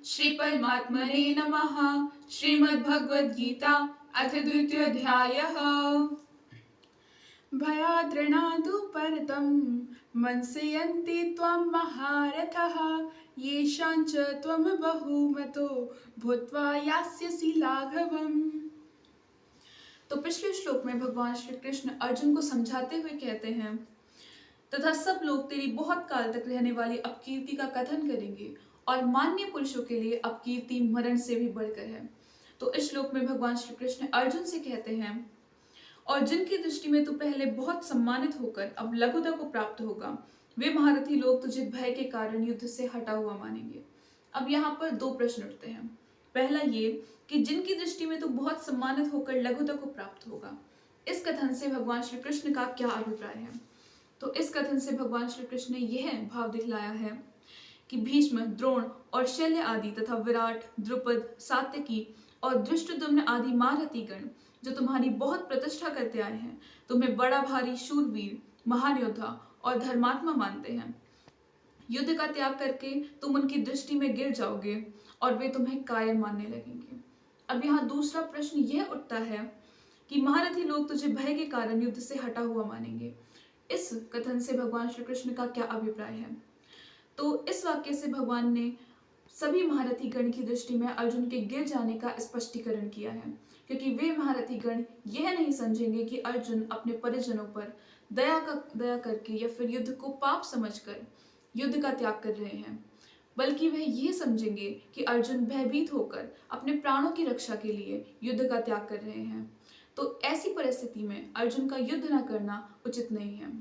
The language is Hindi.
श्री परमात्मने नमः। श्रीमद्भगवद्गीता अथ द्वितीयोऽध्यायः। भयाद्रणादु परतं मंसयन्ति त्वं महारथः, येषां च त्वं बहुमतो भूत्वा यास्यसि लाघवम्। तो पिछले श्लोक में भगवान श्री कृष्ण अर्जुन को समझाते हुए कहते हैं, तथा सब लोग तेरी बहुत काल तक रहने वाली अपकीर्ति का कथन करेंगे और मान्य पुरुषों के लिए अपकीर्ति मरण से भी बढ़कर है। तो इस श्लोक में भगवान श्री कृष्ण अर्जुन से कहते हैं, और जिनकी दृष्टि में तू पहले बहुत सम्मानित होकर अब लघुता को प्राप्त होगा, वे महारथी लोग तुझे भय के कारण युद्ध से हटा हुआ मानेंगे। अब यहाँ पर दो प्रश्न उठते हैं। पहला ये कि जिनकी दृष्टि में तू बहुत सम्मानित होकर लघुता को प्राप्त होगा, इस कथन से भगवान श्री कृष्ण का क्या अभिप्राय है? तो इस कथन से भगवान श्री कृष्ण ने यह भाव दिखलाया है कि भीष्म, द्रोण और शल्य आदि तथा विराट, द्रुपद, सात्यकी और धृष्टद्युम्न आदि महारथी गण जो तुम्हारी बहुत प्रतिष्ठा करते आए हैं, तुम्हें बड़ा भारी शूरवीर, महान योद्धा और धर्मात्मा मानते हैं। युद्ध का त्याग करके तुम उनकी दृष्टि में गिर जाओगे और वे तुम्हें कायर मानने लगेंगे। अब यहाँ दूसरा प्रश्न यह उठता है कि महारथी लोग तुझे भय के कारण युद्ध से हटा हुआ मानेंगे। इस कथन से भगवान श्री कृष्ण का क्या अभिप्राय है? तो इस वाक्य से भगवान ने सभी महारथी गण की दृष्टि में अर्जुन के गिर जाने का स्पष्टीकरण किया है, क्योंकि वे महारथी गण यह नहीं समझेंगे कि अर्जुन अपने परिजनों पर दया करके या फिर युद्ध को पाप समझकर युद्ध का त्याग कर रहे हैं, बल्कि वह यह समझेंगे कि अर्जुन भयभीत होकर अपने प्राणों की रक्षा के लिए युद्ध का त्याग कर रहे हैं। तो ऐसी परिस्थिति में अर्जुन का युद्ध न करना उचित नहीं है।